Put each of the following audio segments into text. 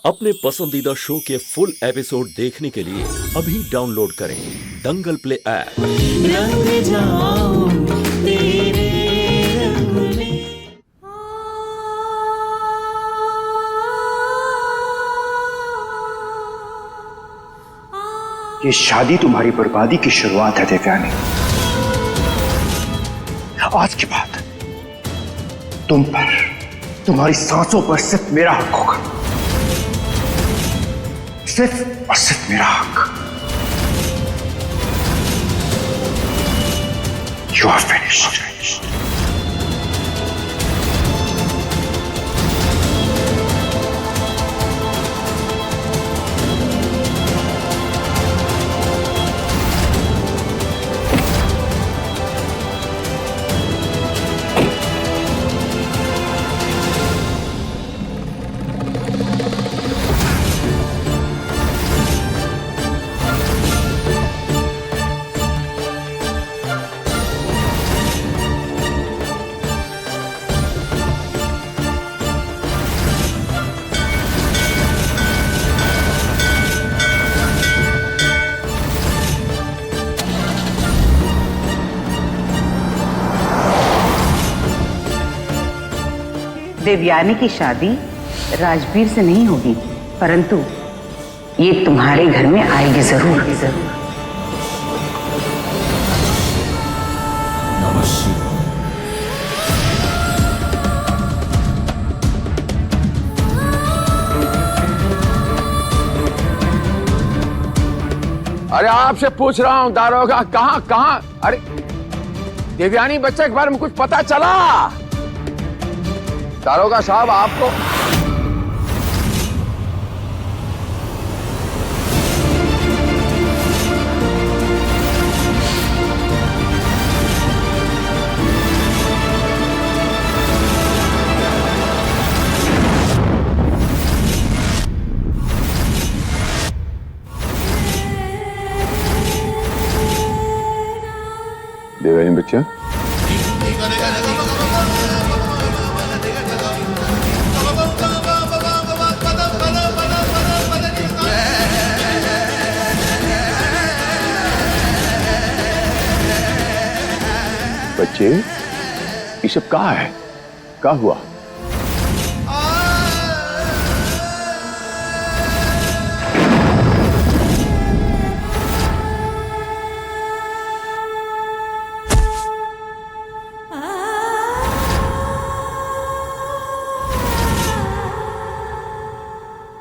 अपने पसंदीदा शो के फुल एपिसोड देखने के लिए अभी डाउनलोड करें दंगल प्ले ऐप। रंग जाऊं तेरे रंग में। ये शादी तुम्हारी बर्बादी की शुरुआत है देवयानी। आज के बाद तुम पर, तुम्हारी सांसों पर सिर्फ मेरा हक होगा, सिर्फ और सिर्फ मेरा हक। You are finished. देवयानी की शादी राजवीर से नहीं होगी, परंतु ये तुम्हारे घर में आएगी जरूर। अरे आपसे पूछ रहा हूं दारोगा, कहां? अरे देवयानी बच्चे के बारे में कुछ पता चला? दारोगा साहब आपको देवयानी बच्चा बच्चे, ये सब कहाँ है? क्या हुआ?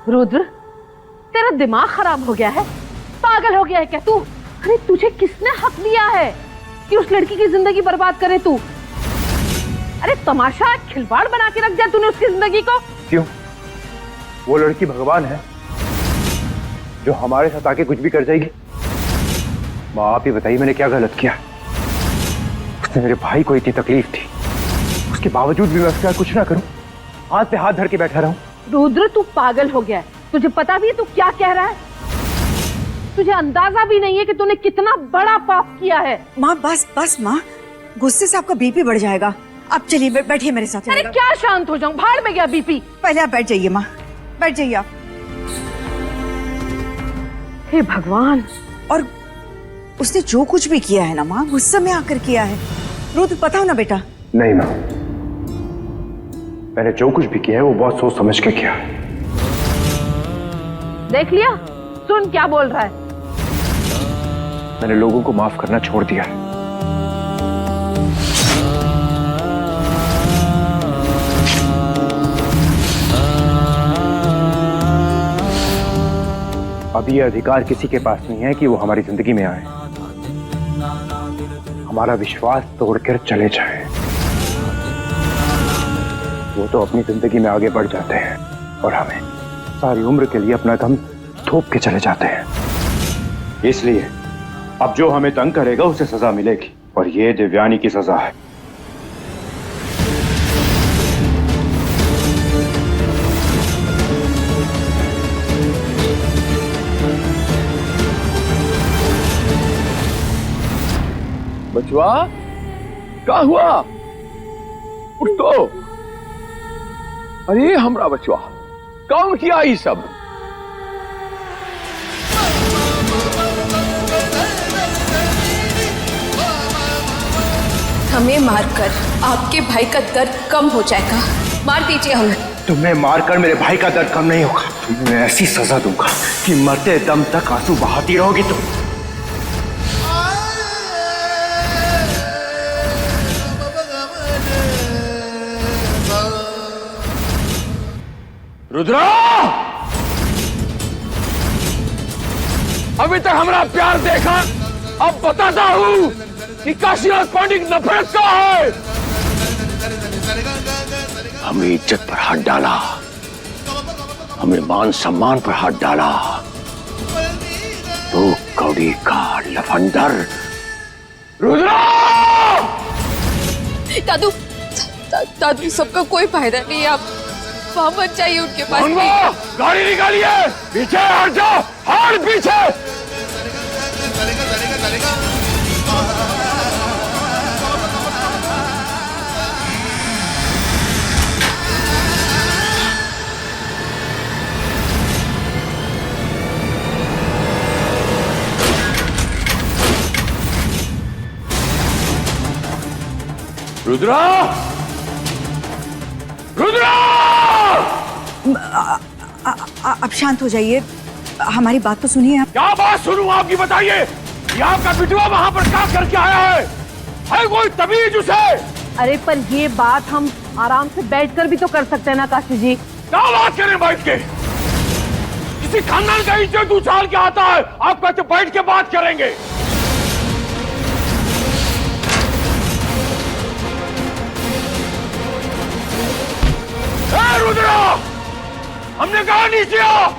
रुद्र, तेरा दिमाग खराब हो गया है? पागल हो गया है क्या तू? अरे तुझे किसने हक दिया है कि उस लड़की की जिंदगी बर्बाद करे तू? अरे तमाशा खिलवाड़ बना के रख दिया तूने उसकी जिंदगी को। क्यों? वो लड़की भगवान है जो हमारे साथ आके कुछ भी कर जाएगी? माँ आप ही बताइए, मैंने क्या गलत किया? उसने मेरे भाई को इतनी तकलीफ थी, उसके बावजूद भी मैं उसके साथ कुछ ना करूं, हाथ पे हाथ धर के बैठा रहूं। रुद्र, तू पागल हो गया है। तुझे पता भी है तू क्या कह रहा है? तुझे अंदाजा भी नहीं है कि तूने कितना बड़ा पाप किया है। माँ बस माँ, गुस्से से आपका बीपी बढ़ जाएगा। आप चलिए बैठिए मेरे साथ। अरे क्या शांत हो जाऊं? भाड़ में गया बीपी। पहले आप बैठ जाइए माँ, बैठ जाइए आप। हे भगवान। और उसने जो कुछ भी किया है ना माँ, गुस्से में आकर किया है। रुद्र बताओ ना बेटा। नहीं माँ, मैंने जो कुछ भी किया है वो बहुत सोच समझ के किया। देख लिया? सुन क्या बोल रहा है। मैंने लोगों को माफ करना छोड़ दिया है। अब ये अधिकार किसी के पास नहीं है कि वो हमारी जिंदगी में आए, हमारा विश्वास तोड़कर चले जाए। वो तो अपनी जिंदगी में आगे बढ़ जाते हैं और हमें सारी उम्र के लिए अपना गम थोप के चले जाते हैं। इसलिए अब जो हमें तंग करेगा उसे सजा मिलेगी, और ये देवयानी की सजा है। बचवा, क्या हुआ? उठ तो। अरे हमरा बचवा, कौन किया ये सब? हमें मारकर आपके भाई का दर्द कम हो जाएगा। मार दीजिए हमें। तुम्हें मारकर मेरे भाई का दर्द कम नहीं होगा। तुम्हें ऐसी सजा दूंगा कि मरते दम तक आंसू बहाती रहोगी तुम। रुद्रा, अभी तक हमारा प्यार देखा, अब बताता हूँ कि काशीनाथ पांडे की नफरत क्या है। हमें इज्जत पर हाथ डाला, हमें मान सम्मान पर हाथ डाला, तो कौड़ी का लफंडर रुद्रा। दादू दादू सबका कोई फायदा नहीं है। आप वहां मत जाइए उनके पास। गाड़ी निकालिए, पीछे हट जाओ, हट पीछे। रुद्रा, रुद्रा! आप शांत हो जाइए, हमारी बात तो सुनिए आप। क्या बात सुनूं आपकी, बताइए। ये आपका बिटुआ वहां पर क्या करके आया है कोई तमीज उसे? अरे पर ये बात हम आराम से बैठकर भी तो कर सकते हैं ना काशी जी। क्या बात करें बैठ के? किसी खानदान का इज्जत उछाल के आता है, आप कहते बैठ के बात करेंगे। रुद्रा, हमने कहा नीचे आओ।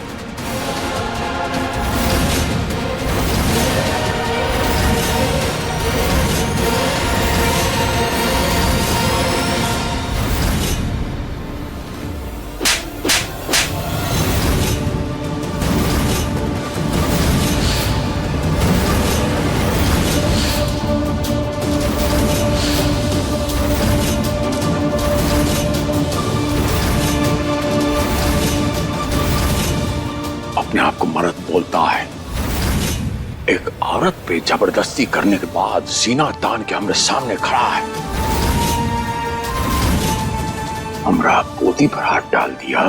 अपने आप को मर्द बोलता है, एक औरत पे जबरदस्ती करने के बाद सीना तान के हमारे सामने खड़ा है। हमरा पोती पर हाथ डाल दिया।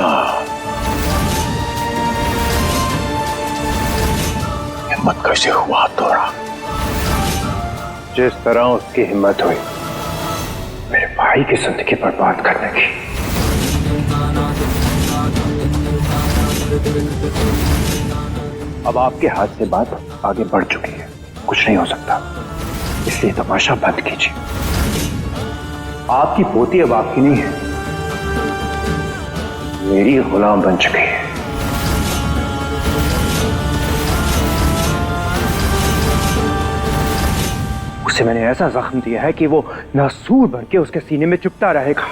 हिम्मत कैसे हुआ तोरा? जिस तरह उसकी हिम्मत हुई मेरे भाई की जिंदगी बर्बाद करने की। अब आपके हाथ से बात आगे बढ़ चुकी है, कुछ नहीं हो सकता, इसलिए तमाशा बंद कीजिए। आपकी पोती अब आपकी नहीं है, मेरी गुलाम बन चुकी है। उसे मैंने ऐसा जख्म दिया है कि वो नासूर बन के उसके सीने में चुभता रहेगा।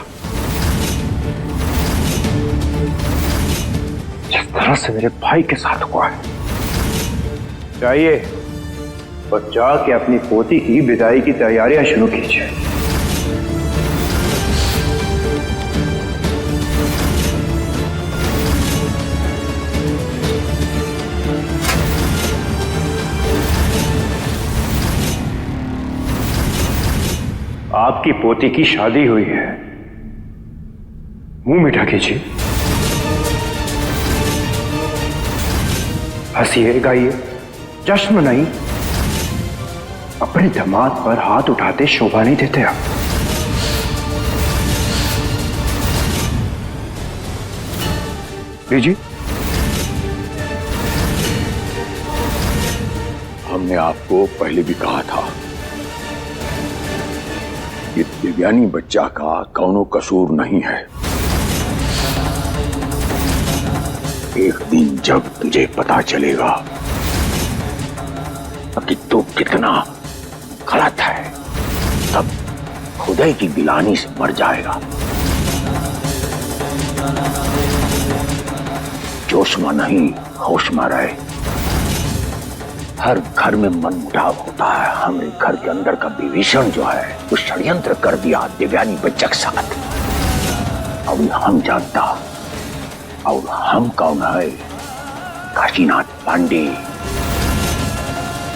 जिस तरह से मेरे भाई के साथ हुआ है। जाइए और जाके अपनी पोती की विदाई की तैयारियां शुरू कीजिए। आपकी पोती की शादी हुई है, मुंह मीठा कीजिए, हंसिए गाइए, जश्न मनाइए। अपने दामाद पर हाथ उठाते शोभा नहीं देते आप। लीजिए। हमने आपको पहले भी कहा था, ये देवयानी बच्चा का कौनो कसूर नहीं है। एक दिन जब तुझे पता चलेगा कि तू कितना गलत है, तब खुदाई की गिलानी से मर जाएगा। जोश में नहीं, होश में रहे। हर घर में मनमुटाव होता है। हमारे घर के अंदर का विभीषण जो है वो षड्यंत्र कर दिया देवयानी बच्चा के साथ। अभी हम जानता और हम कौन है? काशीनाथ पांडे।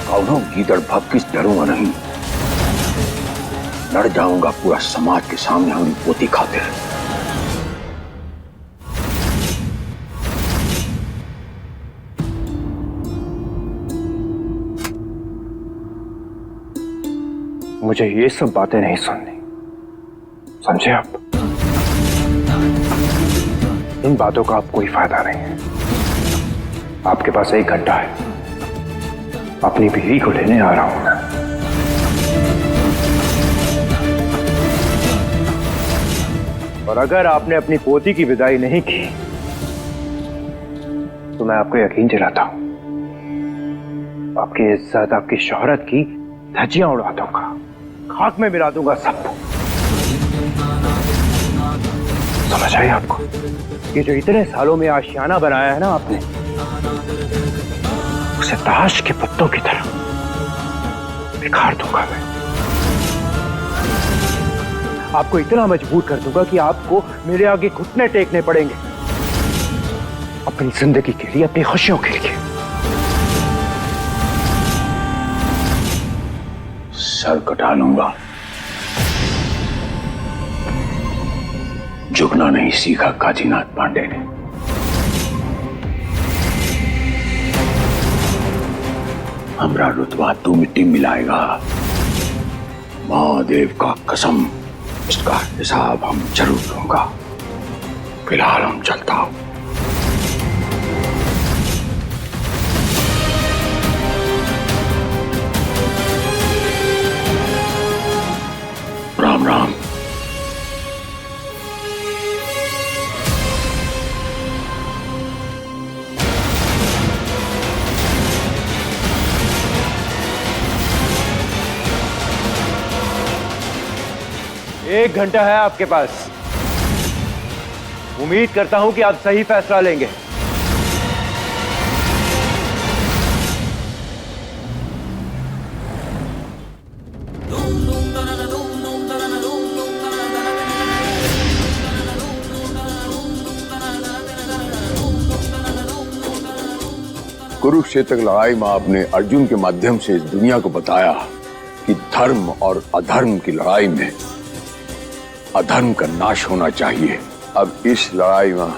कौनों गीदड़ भक्ति से डरूंगा नहीं, लड़ जाऊंगा पूरा समाज के सामने हमारी पोती खातिर। मुझे ये सब बातें नहीं सुननी, समझे आप? इन बातों का अब कोई फायदा नहीं है। आपके पास 1 घंटा है, अपनी बीवी को लेने आ रहा हूं मैं। और अगर आपने अपनी पोती की विदाई नहीं की तो मैं आपको यकीन दिलाता हूं, आपकी इज्जत, आपकी शोहरत की धज्जियां उड़ा दूंगा, खाक में मिला दूंगा सबको। समझ आई आपको? ये जो इतने सालों में आशियाना बनाया है ना आपने, उसे ताश के पत्तों की तरह बिखार दूंगा मैं। आपको इतना मजबूर कर दूंगा कि आपको मेरे आगे घुटने टेकने पड़ेंगे, अपनी जिंदगी के लिए, अपनी खुशियों के लिए। सर कटा लूंगा। झुकना नहीं सीखा काशीनाथ पांडे ने। हमरा रुतबा तू मिट्टी मिलाएगा, महादेव का कसम, इसका हिसाब हम जरूर लूंगा। फिलहाल हम चलता हूं। राम राम। एक घंटा है आपके पास। उम्मीद करता हूं कि आप सही फैसला लेंगे। कुरुक्षेत्र की लड़ाई में आपने अर्जुन के माध्यम से इस दुनिया को बताया कि धर्म और अधर्म की लड़ाई में अधर्म का नाश होना चाहिए। अब इस लड़ाई में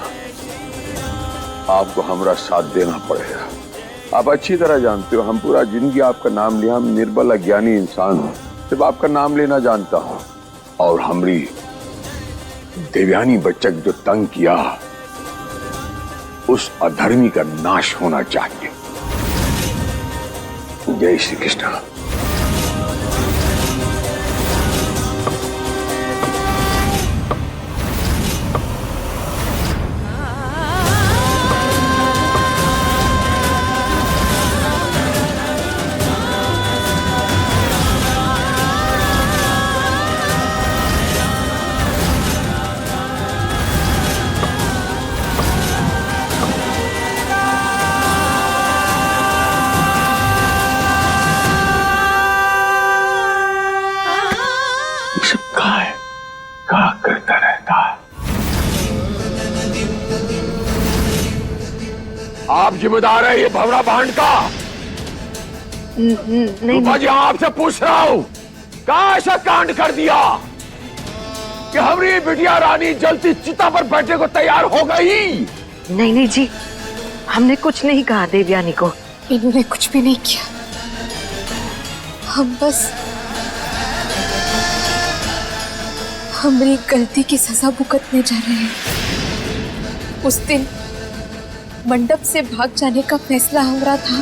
आपको हमारा साथ देना पड़ेगा। आप अच्छी तरह जानते हो, हम पूरा जिंदगी आपका नाम लिया, हम निर्बल अज्ञानी इंसान हूं, सिर्फ आपका नाम लेना जानता हूं। और हमारी देवयानी बच्चा जो तंग किया, उस अधर्मी का नाश होना चाहिए। जय श्री कृष्ण। क्या करता रहता है? आप जिम्मेदार है ये भवरा भांड का? नहीं जी आपसे पूछ रहा हूं, क्या ऐसा कांड कर दिया कि हमारी बिटिया रानी जलती चिता पर बैठने को तैयार हो गई? नहीं जी, हमने कुछ नहीं कहा देवयानी को। इन्होंने कुछ भी नहीं किया, हम बस हमारी गलती की सजा भुगतने जा रहे हैं। उस दिन मंडप से भाग जाने का फैसला हमारा था,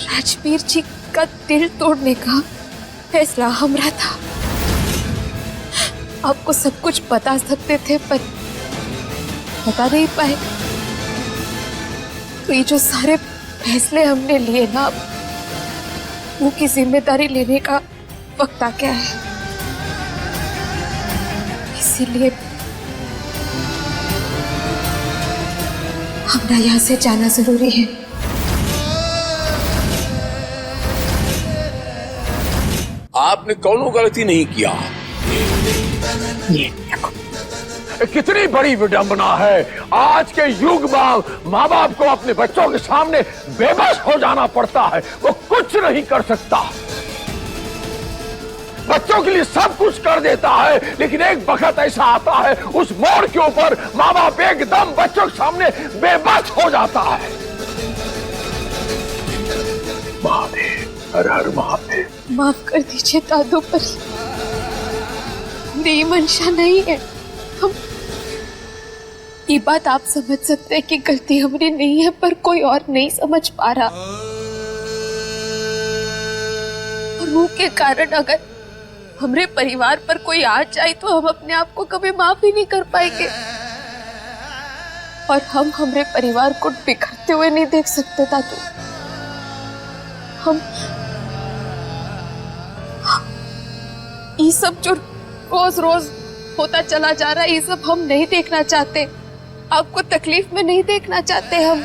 राजवीर जी का दिल तोड़ने का फैसला हमारा था। आपको सब कुछ बता सकते थे पर बता नहीं पाए। तो ये जो सारे फैसले हमने लिए ना, वो की जिम्मेदारी लेने का वक्त आ गया है। इसीलिए हमारा यहाँ से जाना जरूरी है। आपने कौनो गलती नहीं किया। ये देखो, कितनी बड़ी विडंबना है। आज के युग में माँ बाप को अपने बच्चों के सामने बेबस हो जाना पड़ता है, वो कुछ नहीं कर सकता। बच्चों के लिए सब कुछ कर देता है, लेकिन एक वक्त ऐसा आता है उस मोड़ के ऊपर माँ बाप एकदम बच्चों के सामने बेबस हो जाता है। महादेव, हर हर महादेव। माफ कर दीजिए दादू, पर मेरी मंशा नहीं है। हम ये बात आप समझ सकते हैं कि गलती हमारी नहीं है, पर कोई और नहीं समझ पा रहा। और वो के कारण अगर हमारे परिवार पर कोई आ जाए तो हम अपने आप को कभी माफ ही नहीं कर पाएंगे, और हम हमारे परिवार को बिखरते हुए नहीं देख सकते दादू। हम ये सब जो रोज रोज होता चला जा रहा है, ये सब हम नहीं देखना चाहते। आपको तकलीफ में नहीं देखना चाहते। हम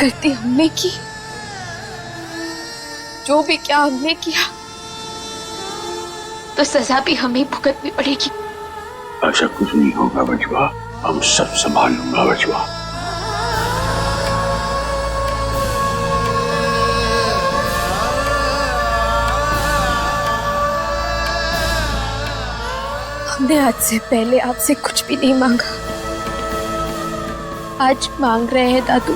गलती हमने की, जो भी क्या हमने किया तो सजा भी हमें भुगतनी पड़ेगी। ऐसा कुछ नहीं होगा बचवा, हम सब संभाल लूंगा बचवा। हमने आज से पहले आपसे कुछ भी नहीं मांगा, आज मांग रहे हैं दादू।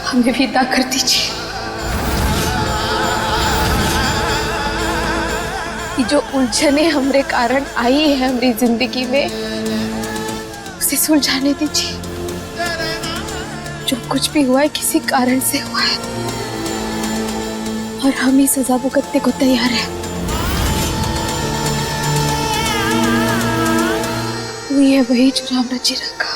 हमें विदा कर दीजिए। ये जो उलझने हमारे कारण आई है हमारी जिंदगी में, उसे सुलझाने दीजिए। जो कुछ भी हुआ है किसी कारण से हुआ है, और हम ही सजा भुगतने को तैयार हैं। वही है वही जो राम रची रखा।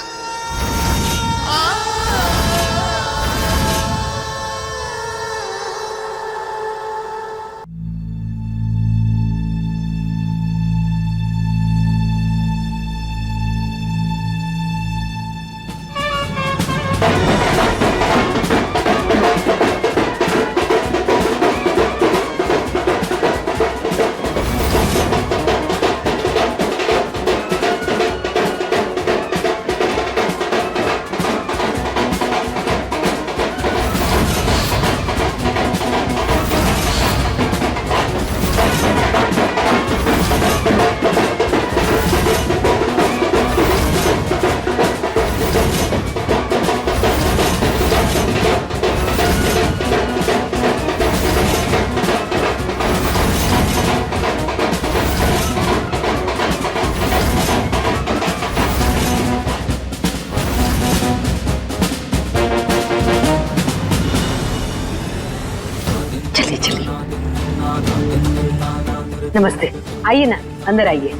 नमस्ते, आइए ना, अंदर आइए।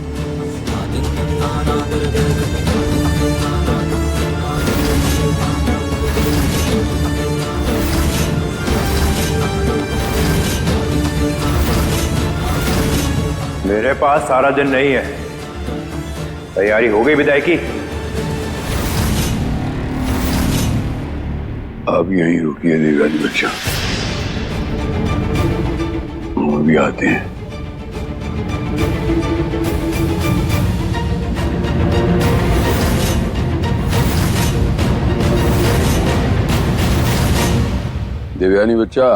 मेरे पास सारा दिन नहीं है। तैयारी हो गई विदाई की? अब यहीं रुकिए देवयानी बच्चा, हम भी आते हैं। देवयानी बच्चा,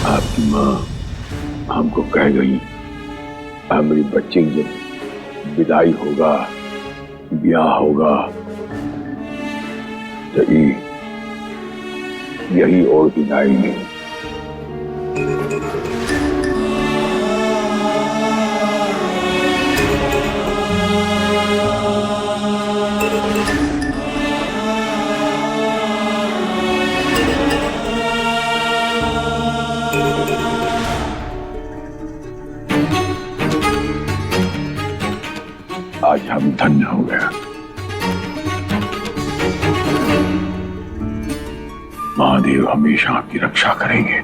आपकी माँ हमको कह गई हमारी बच्चे की जब विदाई होगा, ब्याह होगा, तो यही और विदाई नहीं। आज हम धन्य हो गया। महादेव हमेशा आपकी रक्षा करेंगे।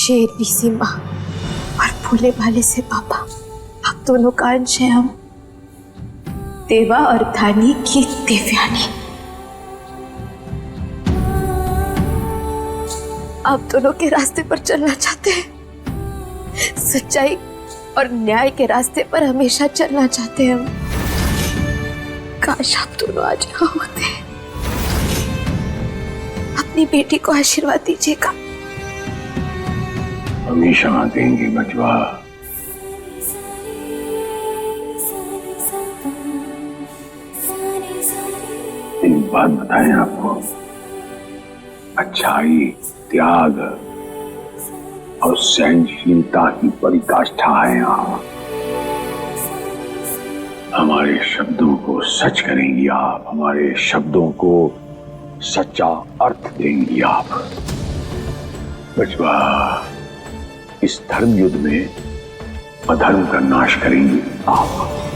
शेरनी सी माँ और भोले भाले से पापा, आप दोनों का अंश है हम। देवा और धानी की देवयानी। आप दोनों के रास्ते पर चलना चाहते हैं, सच्चाई और न्याय के रास्ते पर हमेशा चलना चाहते हैं हम। काश आप दोनों आज यहाँ होते। अपनी बेटी को आशीर्वाद दीजिएगा। हमेशा देंगे बचवा। एक बात बताएं आपको, अच्छाई, त्याग और सहनशीलता की पराकाष्ठा है यहाँ। हमारे शब्दों को सच करेंगी आप, हमारे शब्दों को सच्चा अर्थ देंगी आप। बचवा, इस धर्म युद्ध में अधर्म का नाश करेंगी आप।